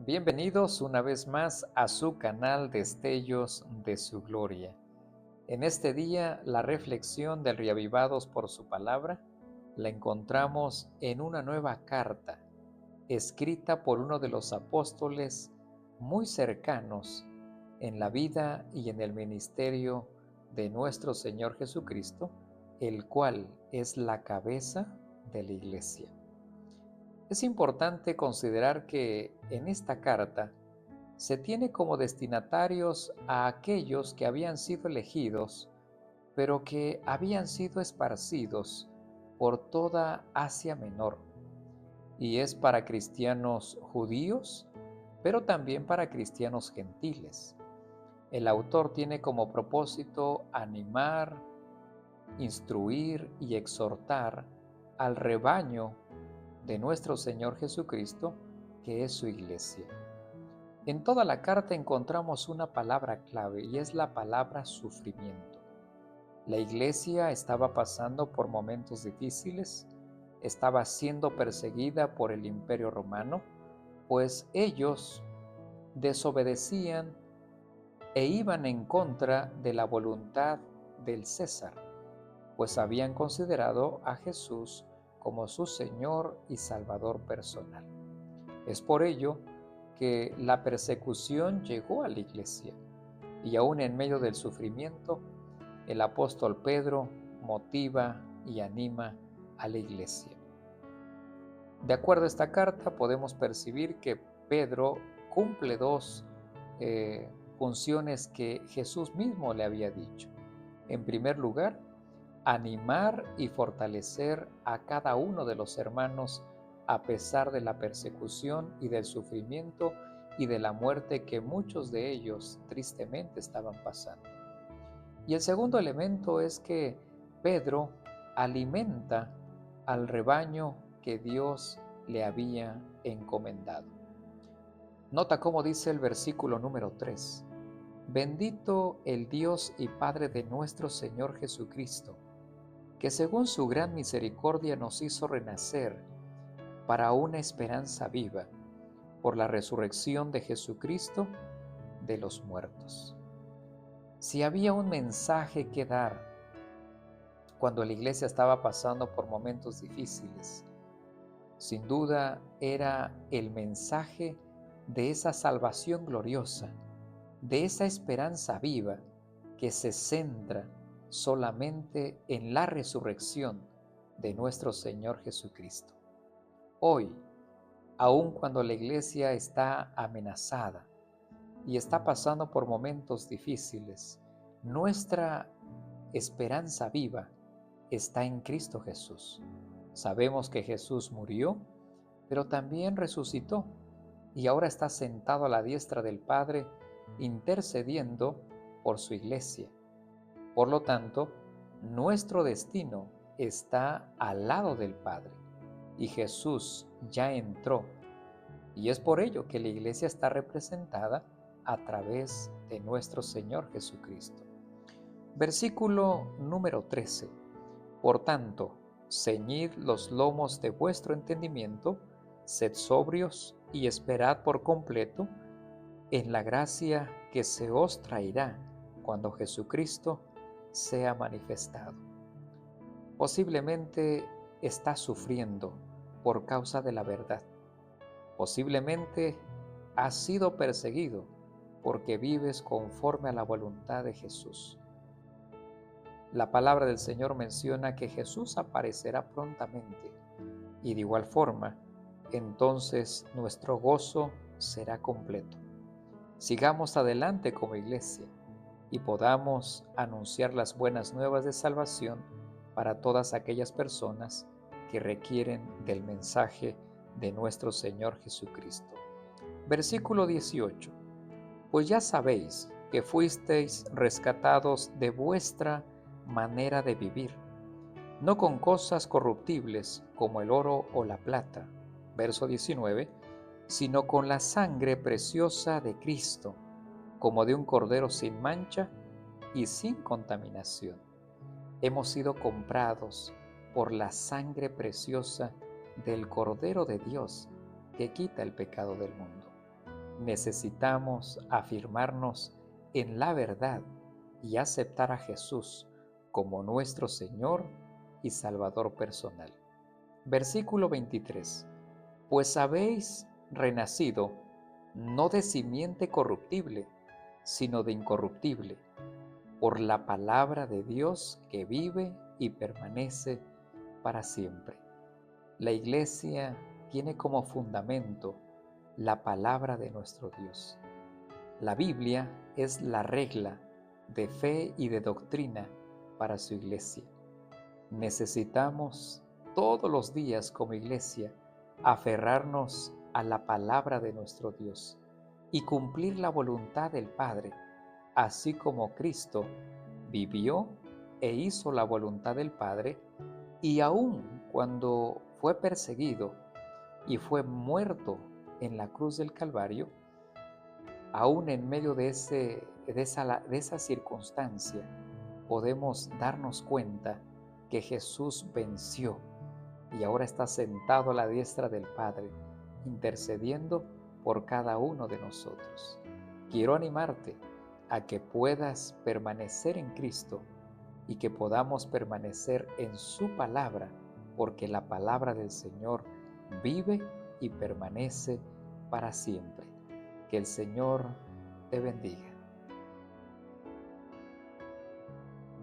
Bienvenidos una vez más a su canal Destellos de su Gloria. En este día, la reflexión del Reavivados por su palabra la encontramos en una nueva carta, escrita por uno de los apóstoles muy cercanos en la vida y en el ministerio de nuestro Señor Jesucristo, el cual es la cabeza de la Iglesia. Es importante considerar que en esta carta se tiene como destinatarios a aquellos que habían sido elegidos, pero que habían sido esparcidos por toda Asia Menor, y es para cristianos judíos, pero también para cristianos gentiles. El autor tiene como propósito animar, instruir y exhortar al rebaño de nuestro Señor Jesucristo, que es su iglesia. En toda la carta encontramos una palabra clave y es la palabra sufrimiento. La iglesia estaba pasando por momentos difíciles, estaba siendo perseguida por el Imperio Romano, pues ellos desobedecían e iban en contra de la voluntad del César, pues habían considerado a Jesús como su Señor y Salvador personal. Es por ello que la persecución llegó a la iglesia y aún en medio del sufrimiento, el apóstol Pedro motiva y anima a la iglesia. De acuerdo a esta carta, podemos percibir que Pedro cumple dos funciones que Jesús mismo le había dicho. En primer lugar, animar y fortalecer a cada uno de los hermanos a pesar de la persecución y del sufrimiento y de la muerte que muchos de ellos tristemente estaban pasando. Y el segundo elemento es que Pedro alimenta al rebaño que Dios le había encomendado. Nota cómo dice el versículo número 3. Bendito el Dios y Padre de nuestro Señor Jesucristo, que según su gran misericordia nos hizo renacer para una esperanza viva por la resurrección de Jesucristo de los muertos. Si había un mensaje que dar cuando la iglesia estaba pasando por momentos difíciles, sin duda era el mensaje de esa salvación gloriosa, de esa esperanza viva que se centra solamente en la resurrección de nuestro Señor Jesucristo. Hoy, aun cuando la iglesia está amenazada y está pasando por momentos difíciles, nuestra esperanza viva está en Cristo Jesús. Sabemos que Jesús murió, pero también resucitó y ahora está sentado a la diestra del Padre, intercediendo por su iglesia. Por lo tanto, nuestro destino está al lado del Padre y Jesús ya entró. Y es por ello que la iglesia está representada a través de nuestro Señor Jesucristo. Versículo número 13. Por tanto, ceñid los lomos de vuestro entendimiento, sed sobrios y esperad por completo en la gracia que se os traerá cuando Jesucristo sea manifestado. Posiblemente estás sufriendo por causa de la verdad. Posiblemente has sido perseguido porque vives conforme a la voluntad de Jesús. La palabra del Señor menciona que Jesús aparecerá prontamente y de igual forma, entonces nuestro gozo será completo. Sigamos adelante como iglesia y podamos anunciar las buenas nuevas de salvación para todas aquellas personas que requieren del mensaje de nuestro Señor Jesucristo. Versículo 18. Pues ya sabéis que fuisteis rescatados de vuestra manera de vivir, no con cosas corruptibles como el oro o la plata, verso 19, sino con la sangre preciosa de Cristo, como de un cordero sin mancha y sin contaminación. Hemos sido comprados por la sangre preciosa del Cordero de Dios que quita el pecado del mundo. Necesitamos afirmarnos en la verdad y aceptar a Jesús como nuestro Señor y Salvador personal. Versículo 23. Pues habéis renacido no de simiente corruptible, sino de incorruptible, por la palabra de Dios que vive y permanece para siempre. La Iglesia tiene como fundamento la palabra de nuestro Dios. La Biblia es la regla de fe y de doctrina para su Iglesia. Necesitamos todos los días como Iglesia aferrarnos a la palabra de nuestro Dios y cumplir la voluntad del Padre, así como Cristo vivió e hizo la voluntad del Padre, y aun cuando fue perseguido y fue muerto en la cruz del Calvario, aún en medio de esa circunstancia, podemos darnos cuenta que Jesús venció y ahora está sentado a la diestra del Padre, intercediendo por cada uno de nosotros. Quiero animarte a que puedas permanecer en Cristo y que podamos permanecer en su palabra, porque la palabra del Señor vive y permanece para siempre. Que el Señor te bendiga.